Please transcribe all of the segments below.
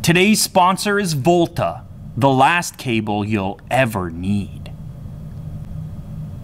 Today's sponsor is Volta, the last cable you'll ever need.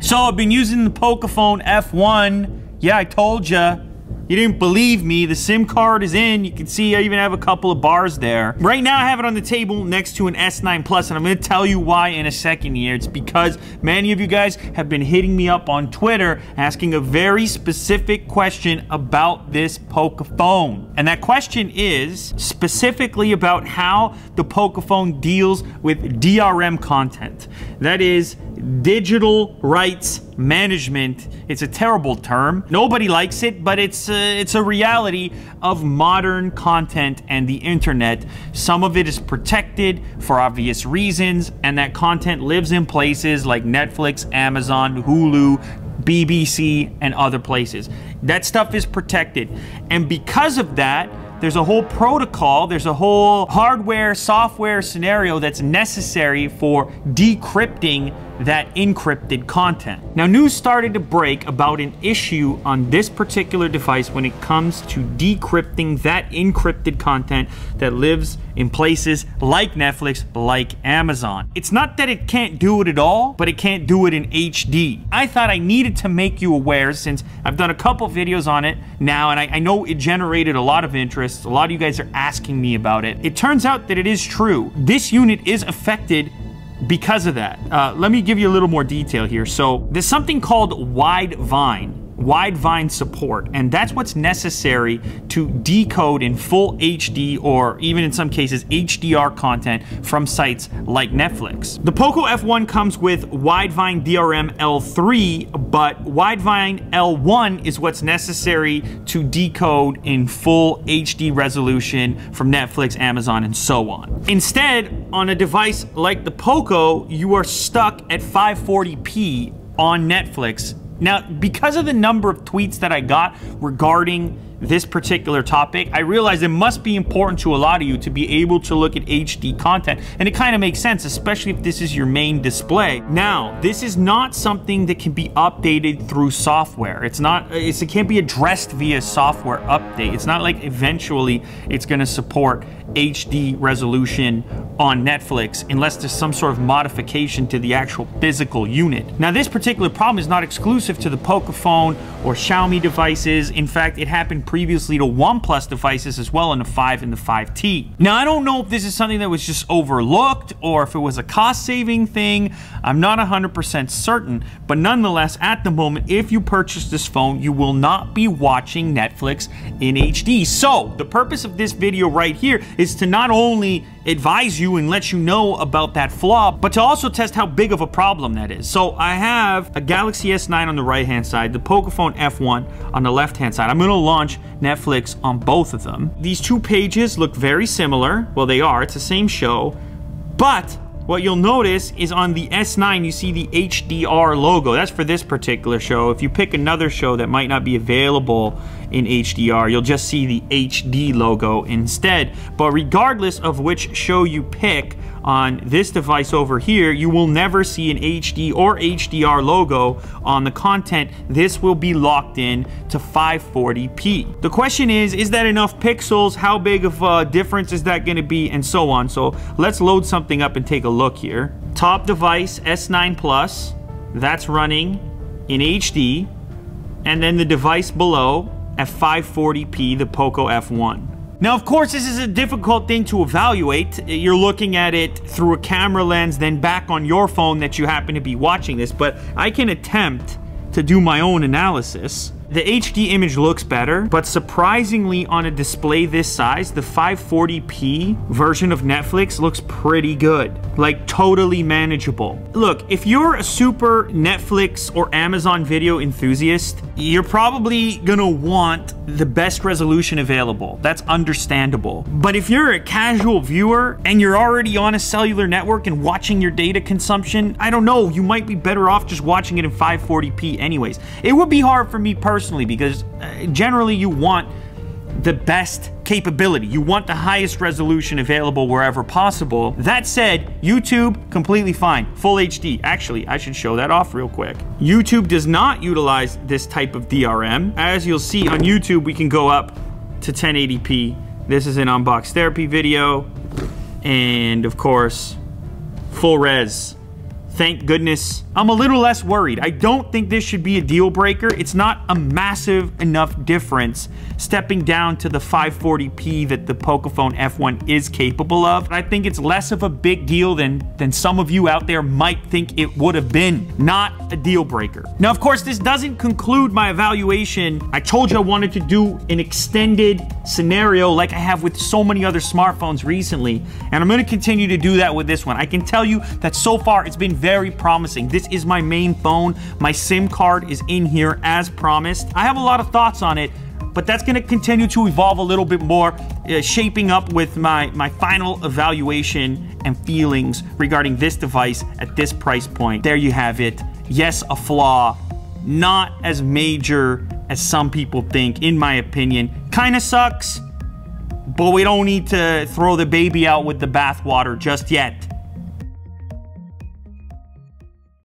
So I've been using the Pocophone F1. Yeah, I told ya. You didn't believe me. The SIM card is in. You can see I even have a couple of bars there. Right now I have it on the table next to an S9 Plus, and I'm gonna tell you why in a second here. It's because many of you guys have been hitting me up on Twitter asking a very specific question about this Pocophone. And that question is specifically about how the Pocophone deals with DRM content. That is digital rights management. It's a terrible term. Nobody likes it, but it's a reality of modern content and the internet. Some of it is protected for obvious reasons, and that content lives in places like Netflix, Amazon, Hulu, BBC, and other places. That stuff is protected. And because of that, there's a whole protocol, there's a whole hardware, software scenario that's necessary for decrypting that encrypted content. Now, news started to break about an issue on this particular device when it comes to decrypting that encrypted content that lives in places like Netflix, like Amazon. It's not that it can't do it at all, but it can't do it in HD. I thought I needed to make you aware since I've done a couple videos on it now, and I know it generated a lot of interest. A lot of you guys are asking me about it. It turns out that it is true. This unit is affected because of that. Let me give you a little more detail here. So there's something called wide vine support, and that's what's necessary to decode in full HD or even in some cases HDR content from sites like Netflix. The Poco F1 comes with wide vine DRM L3, but wide vine L1 is what's necessary to decode in full HD resolution from Netflix, Amazon, and so on. Instead, on a device like the Poco, you are stuck at 540p on Netflix. Now, because of the number of tweets that I got regarding this particular topic, I realized it must be important to a lot of you to be able to look at HD content, and it kind of makes sense, especially if this is your main display. Now, this is not something that can be updated through software. It can't be addressed via software update. It's not like eventually it's gonna support HD resolution on Netflix unless there's some sort of modification to the actual physical unit. Now, this particular problem is not exclusive to the Pocophone or Xiaomi devices. In fact, it happened previously to OnePlus devices as well in the 5 and the 5T. Now, I don't know if this is something that was just overlooked or if it was a cost-saving thing. I'm not 100% certain, but nonetheless, at the moment, if you purchase this phone, you will not be watching Netflix in HD. So, the purpose of this video right here is to not only advise you and let you know about that flaw, but to also test how big of a problem that is. So I have a Galaxy S9 on the right-hand side, the Pocophone F1 on the left-hand side. I'm gonna launch Netflix on both of them. These two pages look very similar. Well, they are, it's the same show, but what you'll notice is on the S9, you see the HDR logo. That's for this particular show. If you pick another show that might not be available in HDR, you'll just see the HD logo instead. But regardless of which show you pick on this device over here, you will never see an HD or HDR logo on the content. This will be locked in to 540p. The question is that enough pixels? How big of a difference is that gonna be? And so on. So let's load something up and take a look here. Top device, S9 Plus, that's running in HD. And then the device below at 540p, the Poco F1. Now, of course, this is a difficult thing to evaluate. You're looking at it through a camera lens, then back on your phone that you happen to be watching this, but I can attempt to do my own analysis. The HD image looks better, but surprisingly on a display this size, the 540p version of Netflix looks pretty good. Like, totally manageable. Look, if you're a super Netflix or Amazon video enthusiast, you're probably gonna want the best resolution available. That's understandable. But if you're a casual viewer and you're already on a cellular network and watching your data consumption, I don't know, you might be better off just watching it in 540p anyways. It would be hard for me personally because generally you want the best capability. You want the highest resolution available wherever possible. That said, YouTube, completely fine. Full HD. Actually, I should show that off real quick. YouTube does not utilize this type of DRM. As you'll see on YouTube, we can go up to 1080p. This is an unbox therapy video. And of course, full res. Thank goodness. I'm a little less worried. I don't think this should be a deal breaker. It's not a massive enough difference stepping down to the 540p that the Pocophone F1 is capable of. I think it's less of a big deal than some of you out there might think it would have been. Not a deal breaker. Now, of course, this doesn't conclude my evaluation. I told you I wanted to do an extended scenario like I have with so many other smartphones recently, and I'm going to continue to do that with this one. I can tell you that so far it's been very promising. This is my main phone. My SIM card is in here as promised. I have a lot of thoughts on it, but that's going to continue to evolve a little bit more, shaping up with my final evaluation and feelings regarding this device at this price point. There you have it. Yes, a flaw. Not as major as some people think, in my opinion. Kind of sucks, but we don't need to throw the baby out with the bathwater just yet.